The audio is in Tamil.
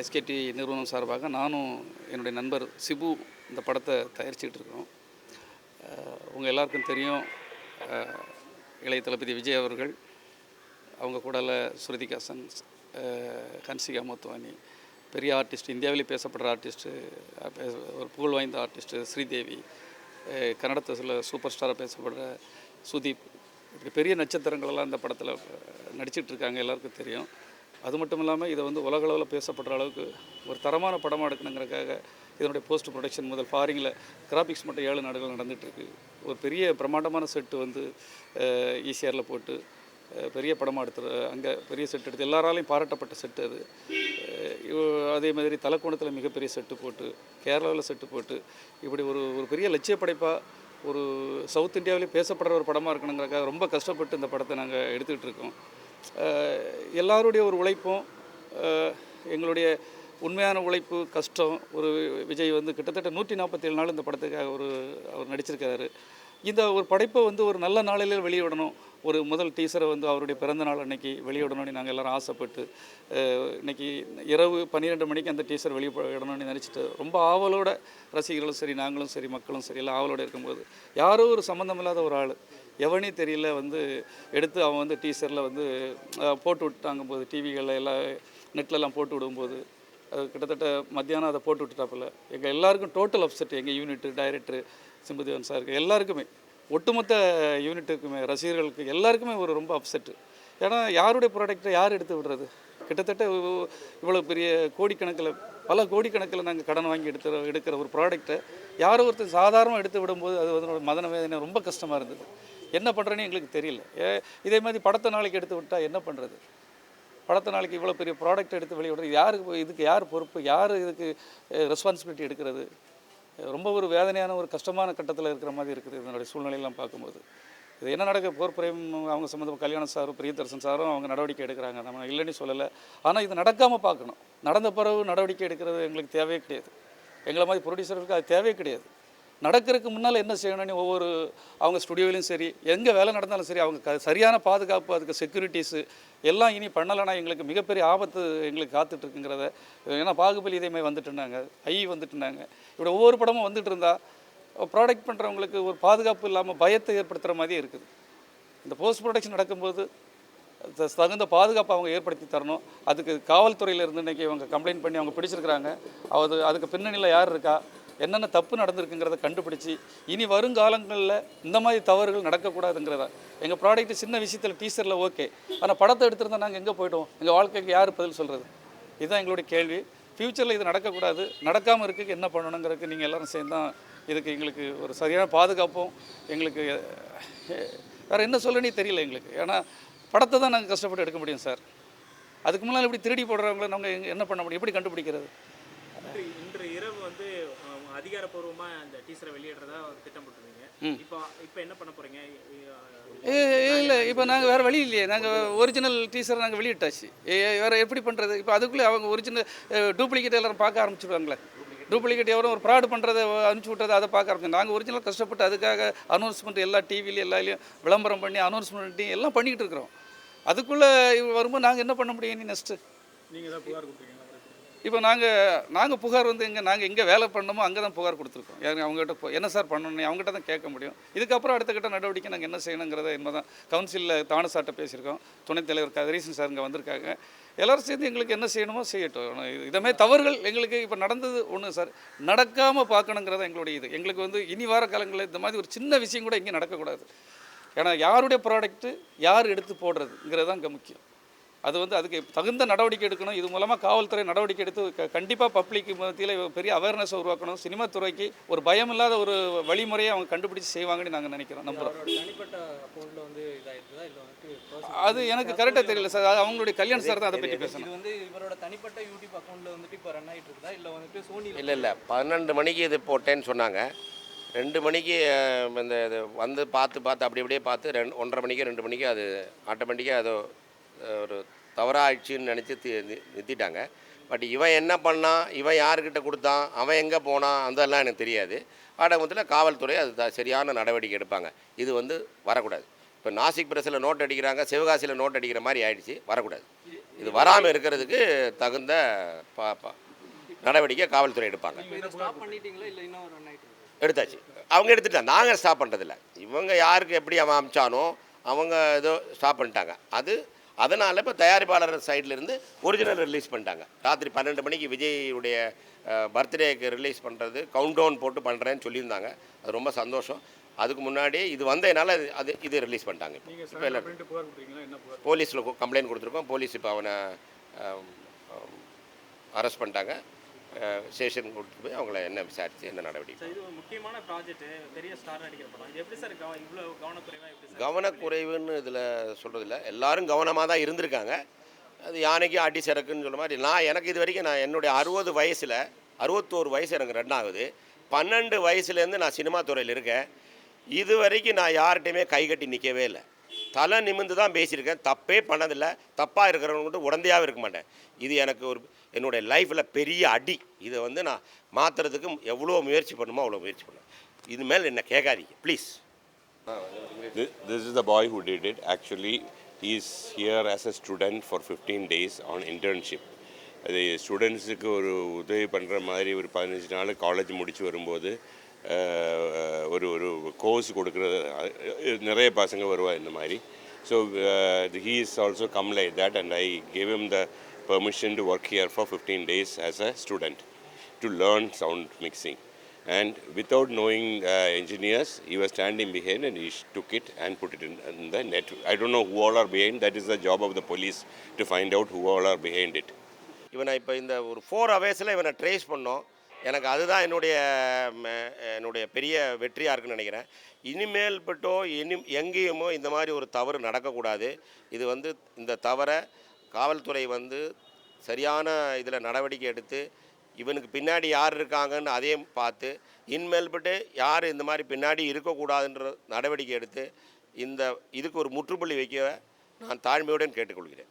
எஸ்கேடி நிறுவனம் சார்பாக நானும் என்னுடைய நண்பர் சிபு இந்த படத்தை தயாரிச்சுக்கிட்டு இருக்கோம். உங்கள் எல்லாருக்கும் தெரியும், இளைய தளபதி விஜய் அவர்கள், அவங்க கூடல ஸ்ருதிகாசன், ஹன்சிகா மோத்வானி, பெரிய ஆர்டிஸ்ட், இந்தியாவிலே பேசப்படுற ஆர்டிஸ்ட்டு, ஒரு புகழ் வாய்ந்த ஆர்டிஸ்ட்டு ஸ்ரீதேவி, கன்னடத்தில் சூப்பர் ஸ்டாராக பேசப்படுற சுதீப், இப்படி பெரிய நட்சத்திரங்களெல்லாம் இந்த படத்தில் நடிச்சிட்ருக்காங்க, எல்லாருக்கும் தெரியும். அது மட்டும் இல்லாமல் இதை வந்து உலகளவில் பேசப்படுற அளவுக்கு ஒரு தரமான படமாக எடுக்கணுங்கிறதுக்காக இதனுடைய போஸ்ட் ப்ரொடக்ஷன் முதல் ஃபாரிங்கில் கிராஃபிக்ஸ் மட்டும் 7 நாடுகள் நடந்துகிட்ருக்கு. ஒரு பெரிய பிரம்மாண்டமான செட்டு வந்து ஈசிஆரில் போட்டு பெரிய படமாக எடுத்து அங்கே பெரிய செட் எடுத்து எல்லாராலையும் பாராட்டப்பட்ட செட்டு அது. அதே மாதிரி தலக்கோணத்தில் மிகப்பெரிய செட்டு போட்டு, கேரளாவில் செட்டு போட்டு, இப்படி ஒரு பெரிய லட்சிய படைப்பாக ஒரு சவுத் இந்தியாவிலே பேசப்படுற ஒரு படமாக இருக்கணுங்கிறக்காக ரொம்ப கஷ்டப்பட்டு இந்த படத்தை நாங்கள் எடுத்துக்கிட்டு இருக்கோம். எல்லாருடைய ஒரு உழைப்பும், எங்களுடைய உண்மையான உழைப்பு, கஷ்டம். ஒரு விஜய் வந்து கிட்டத்தட்ட 147 நாள் இந்த படத்துக்காக அவர் நடிச்சிருக்காரு. இந்த ஒரு படைப்பை வந்து ஒரு நல்ல நாளில் வெளியிடணும். ஒரு முதல் டீசரை வந்து அவருடைய பிறந்த நாள் அன்றைக்கி வெளியிடணும்னு நாங்கள் எல்லோரும் ஆசைப்பட்டு இன்றைக்கி இரவு 12 மணிக்கு அந்த டீசர் வெளியிடணும்னு நினச்சிட்டு ரொம்ப ஆவலோட ரசிகர்களும் சரி, நாங்களும் சரி, மக்களும் சரி எல்லாம் ஆவலோடு இருக்கும்போது யாரோ ஒரு சம்மந்தம் இல்லாத ஒரு ஆள், எவனே தெரியல, வந்து எடுத்து அவன் வந்து டீசரில் வந்து போட்டு விட்டாங்க போது, டிவிகளில் எல்லாம் நெட்லெலாம் போட்டு விடும்போது அது கிட்டத்தட்ட மத்தியானம் அதை போட்டு விட்டுட்டாப்பில் எங்கள் எல்லாருக்கும் டோட்டல் அப்செட். எங்கள் யூனிட்டு, டைரக்டரு சிம்புதேவன் சாருக்கு, எல்லாருக்குமே, ஒட்டுமொத்த யூனிட்டுக்குமே, ரசிகர்களுக்கு எல்லாருக்குமே ஒரு ரொம்ப அப்செட்டு. ஏன்னா யாருடைய ப்ராடக்டை யார் எடுத்து விடுறது? கிட்டத்தட்ட இவ்வளோ பெரிய கோடிக்கணக்கில், பல கோடிக்கணக்கில் நாங்கள் கடன் வாங்கி எடுக்கிற ஒரு ப்ராடக்டை யாரோ ஒருத்தர் சாதாரணமாக எடுத்து விடும்போது அது வந்து மதன வேதனை, ரொம்ப கஷ்டமாக இருந்தது. என்ன பண்ணுறேன்னு எங்களுக்கு தெரியல. இதே மாதிரி படத்தை நாளைக்கு எடுத்து விட்டால் என்ன பண்ணுறது? படத்தை நாளைக்கு இவ்வளோ பெரிய ப்ராடக்ட் எடுத்து வெளியிடுறது யாருக்கு? இதுக்கு யார் பொறுப்பு? யார் இதுக்கு ரெஸ்பான்சிபிலிட்டி எடுக்கிறது? ரொம்ப ஒரு வேதனையான ஒரு கஷ்டமான கட்டத்தில் இருக்கிற மாதிரி இருக்குது இதனுடைய சூழ்நிலையெல்லாம் பார்க்கும்போது. இது என்ன நடக்க, போர் பிரேம் அவங்க சம்மந்தம், கல்யாண சாரும் பிரியதர்சன் சாரும் அவங்க நடவடிக்கை எடுக்கிறாங்க, நம்ம இல்லைன்னு சொல்லலை. ஆனால் இது நடக்காமல் பார்க்கணும். நடந்த பிறகு நடவடிக்கை எடுக்கிறது எங்களுக்கு தேவையே கிடையாது. எங்களை மாதிரி ப்ரொடியூசருக்கு அது தேவையே கிடையாது. நடக்கிறதுக்கு முன்னால் என்ன செய்யணும்னு ஒவ்வொரு அவங்க ஸ்டுடியோவிலையும் சரி, எங்கே வேலை நடந்தாலும் சரி, அவங்க சரியான பாதுகாப்பு, அதுக்கு செக்யூரிட்டிஸு எல்லாம் இனி பண்ணலைன்னா எங்களுக்கு மிகப்பெரிய ஆபத்து எங்களுக்கு காத்துட்ருக்குங்கிறத. ஏன்னா பாகுபலி இதேமாதிரி வந்துட்டுருந்தாங்க, வந்துட்டுருந்தாங்க, இப்படி ஒவ்வொரு படமும் வந்துட்டு இருந்தால் ப்ராடக்ட் பண்ணுறவங்களுக்கு ஒரு பாதுகாப்பு இல்லாமல் பயத்தை ஏற்படுத்துகிற மாதிரியே இருக்குது. இந்த போஸ்ட் ப்ரொடக்ஷன் நடக்கும்போது தகுந்த பாதுகாப்பு அவங்க ஏற்படுத்தி தரணும். அதுக்கு காவல்துறையிலேருந்து இன்றைக்கி அவங்க கம்ப்ளைண்ட் பண்ணி அவங்க பிடிச்சிருக்கிறாங்க. அதுக்கு பின்னணியில் யார் இருக்கா, என்னென்ன தப்பு நடந்திருக்குங்கிறத கண்டுபிடிச்சி இனி வருங்காலங்களில் இந்த மாதிரி தவறுகள் நடக்கக்கூடாதுங்கிறதா. எங்கள் ப்ராடக்ட்டு சின்ன விஷயத்தில் டீசரில் ஓகே, ஆனால் படத்தை எடுத்திருந்தால் நாங்கள் எங்கே போய்ட்டோம்? எங்கள் வாழ்க்கைக்கு யார் பதில் சொல்கிறது? இதுதான் எங்களுடைய கேள்வி. ஃப்யூச்சரில் இது நடக்கக்கூடாது. நடக்காமல் இருக்க என்ன பண்ணணுங்கிறதுக்கு நீங்கள் எல்லோரும் சேர்ந்தான் இதுக்கு எங்களுக்கு ஒரு சரியான பாதுகாப்பும், எங்களுக்கு வேறு என்ன சொல்லனே தெரியல எங்களுக்கு. ஏன்னா படத்தை தான் நாங்கள் கஷ்டப்பட்டு எடுக்க முடியும் சார். அதுக்கு முன்னால் இப்படி திருடி போடுறவங்கள நாங்கள் என்ன பண்ண முடியும்? எப்படி கண்டுபிடிக்கிறது? இன்று இரவு வந்து அதிகாரப்பூர்வமாக அந்த டீசரை வெளியிடுறதா திட்டமிட்டுருந்தீங்க. இப்போ என்ன பண்ண போகிறீங்க? இல்லை, இப்போ நாங்கள் வேறு வழி இல்லையே. நாங்கள் ஒரிஜினல் டீசரை நாங்கள் வெளியிட்டாச்சு. வேறு எப்படி பண்ணுறது? இப்போ அதுக்குள்ளே அவங்க ஒரிஜினல் டூப்ளிகேட் எல்லோரும் பார்க்க ஆரம்பிச்சுடுவாங்களே. டூப்ளிகேட் எவரும் ஒரு ஃப்ராடு பண்ணுறதை அனுப்பிச்சி விட்றதை அதை பார்க்க ஆரம்பிச்சோம். நாங்கள் ஒரிஜினல் கஷ்டப்பட்டு அதுக்காக அனௌன்ஸ்மெண்ட் எல்லா டிவிலையும் எல்லாலையும் விளம்பரம் பண்ணி அனௌன்ஸ்மெண்ட்டையும் எல்லாம் பண்ணிக்கிட்டு இருக்கிறோம். அதுக்குள்ளே வரும்போது நாங்கள் என்ன பண்ண முடியும்? நீ நெக்ஸ்ட்டு நீங்கள் தான் புகார் கொடுத்தீங்க. இப்போ நாங்கள் புகார் வந்து நாங்கள் எங்கே வேலை பண்ணணுமோ அங்கே தான் புகார் கொடுத்துருக்கோம். அவங்ககிட்ட என்ன சார் பண்ணணும் அவங்ககிட்ட தான் கேட்க முடியும். இதுக்கப்புறம் அடுத்த கட்ட நடவடிக்கை நாங்கள் என்ன செய்யணுங்கிறத என்பதான் கவுன்சிலில் தானசார்ட்ட பேசியிருக்கோம். துணைத் தலைவர் கதிரீசன் சார் இங்கே வந்திருக்காங்க. எல்லோரும் சேர்ந்து எங்களுக்கு என்ன செய்யணுமோ செய்யட்டும். இதேமாதிரி தவறுகள் எங்களுக்கு இப்போ நடந்தது ஒன்று சார், நடக்காமல் பார்க்கணுங்கிறத எங்களுடைய இது. எங்களுக்கு வந்து இனி வார காலங்களில் இந்த மாதிரி ஒரு சின்ன விஷயம் கூட இங்கே நடக்கக்கூடாது. ஏன்னா யாருடைய ப்ராடக்ட்டு யார் எடுத்து போடுறதுங்கிறது தான் இங்கே முக்கியம். அது வந்து அதுக்கு தகுந்த நடவடிக்கை எடுக்கணும். இது மூலமாக காவல்துறை நடவடிக்கை எடுத்து கண்டிப்பாக பப்ளிக் மத்தியில் பெரிய அவேர்னஸை உருவாக்கணும். சினிமா துறைக்கு ஒரு பயம் இல்லாத ஒரு வழிமுறையை அவங்க கண்டுபிடிச்சி செய்வாங்கன்னு நாங்கள் நினைக்கிறோம், நம்புகிறோம். அது எனக்கு கரெக்டாக தெரியல சார். அது அவங்களுடைய கல்யாணம் சார் தான் அதை பற்றி பேசணும். இது வந்து இவரோட தனிப்பட்ட யூடியூப் அக்கௌண்ட்டில் வந்துட்டு இப்போ ரன் ஆகிட்டு இருக்குதா, இல்லை வந்துட்டு சோனி? இல்லை 12 மணிக்கு இது போட்டேன்னு சொன்னாங்க. 2 மணிக்கு இந்த இது வந்து பார்த்து அப்படியே பார்த்து 1:30 மணிக்கு 2 மணிக்கு அது ஆட்டோமேட்டிக்காக அது ஒரு தவறாக ஆயிடுச்சின்னு நினச்சி நிறுத்திட்டாங்க. பட் இவன் என்ன பண்ணான், இவன் யாருக்கிட்ட கொடுத்தான், அவன் எங்கே போனான், அதெல்லாம் எனக்கு தெரியாது. ஆட்டோமத்தில் காவல்துறை அது சரியான நடவடிக்கை எடுப்பாங்க. இது வந்து வரக்கூடாது. இப்போ நாசிக் பிரஸில் நோட் அடிக்கிறாங்க, சிவகாசியில் நோட் அடிக்கிற மாதிரி ஆயிடுச்சு, வரக்கூடாது. இது வராமல் இருக்கிறதுக்கு தகுந்த நடவடிக்கை காவல்துறை எடுப்பாங்க. இப்போ இதை ஸ்டாப் பண்ணிட்டீங்களா இல்லை இன்னும் ரன் ஆகிட்டு இருக்கு? எடுத்தாச்சு, அவங்க எடுத்துட்டாங்க, நாங்கள் ஸ்டாப் பண்ணுறதில்ல. இவங்க யாருக்கு எப்படி அவன் அமிச்சானோ அவங்க ஏதோ ஸ்டாப் பண்ணிட்டாங்க. அதனால் இப்போ தயாரிப்பாளர் சைட்லேருந்து ஒரிஜினல் ரிலீஸ் பண்ணிட்டாங்க. ராத்திரி 12 மணிக்கு விஜயுடைய பர்த்டேக்கு ரிலீஸ் பண்ணுறது கவுண்ட் டவுன் போட்டு பண்ணுறேன்னு சொல்லியிருந்தாங்க. அது ரொம்ப சந்தோஷம். அதுக்கு முன்னாடி இது வந்ததுனால இது ரிலீஸ் பண்ணிட்டாங்க. இப்போ இல்லை, போலீஸில் கம்ப்ளைண்ட் கொடுத்துருக்கோம். போலீஸ் இப்போ அவனை அரெஸ்ட் பண்ணிட்டாங்க. ஸ்டேஷன் கூட்டிட்டு போய் அவங்கள என்ன விசாரித்து என்ன நடவடிக்கை. இது ஒரு முக்கியமான ப்ராஜெக்ட், பெரிய ஸ்டார் நடிக்கிற படம். இது எப்படி சார் இவ்வளோ கவனக்குறைவாக எப்படி சார்? கவனக்குறைவுன்னு இதில் சொல்கிறதில்ல, எல்லாரும் கவனமாக தான் இருந்திருக்காங்க. அது யானைக்கு அடி சரக்குன்னு சொல்ல மாதிரி எனக்கு இது வரைக்கும் என்னுடைய 60 வயசில் 61 வயசு எனக்கு ரன் ஆகுது. 12 வயசுலேருந்து நான் சினிமா துறையில் இருக்கேன். இது வரைக்கும் நான் யார்கிட்டையுமே கை கட்டி நிற்கவே இல்லை. தலை நிமிந்து தான் பேசியிருக்கேன். தப்பே பண்ணதில்லை. தப்பாக இருக்கிறவங்க மட்டும் உடந்தையாகவே இருக்க மாட்டேன். இது எனக்கு என்னுடைய லைஃப்பில் பெரிய அடி. இதை நான் மாற்றுறதுக்கு எவ்வளோ முயற்சி பண்ணுமோ அவ்வளோ முயற்சி பண்ணுவேன். இதுமேல் என்ன கேட்காதீங்க please. This is the boy who did it. Actually, he is here as a student for 15 days on internship. அது ஸ்டூடெண்ட்ஸுக்கு ஒரு உதவி பண்ணுற மாதிரி ஒரு 15 நாள் காலேஜ் முடித்து வரும்போது ஒரு கோர்ஸ் கொடுக்குறது நிறைய பசங்க வருவா இந்த மாதிரி. So he is also come like that and I gave him the permission to work here for 15 days as a student to learn sound mixing. And without knowing engineers, he was standing behind and he took it and put it in the net. I don't know who all are behind. That is the job of the police to find out who all are behind it. இவனை இப்போ இந்த ஒரு 4 ஹவர்ஸில் இவனை ட்ரேஸ் பண்ணோம். எனக்கு அதுதான் என்னுடைய பெரிய வெற்றியாக இருக்குன்னு நினைக்கிறேன். இனிமேல் பட்டோ எங்கேயுமோ இந்த மாதிரி ஒரு தவறு நடக்கக்கூடாது. இது இந்த தவறை காவல்துறை சரியான இதில் நடவடிக்கை எடுத்து இவனுக்கு பின்னாடி யார் இருக்காங்கன்னு அதையும் பார்த்து இனிமேல்பட்டு யார் இந்த மாதிரி பின்னாடி இருக்கக்கூடாதுன்ற நடவடிக்கை எடுத்து இதுக்கு ஒரு முற்றுப்புள்ளி வைக்க நான் தாழ்மையுடன் கேட்டுக்கொள்கிறேன்.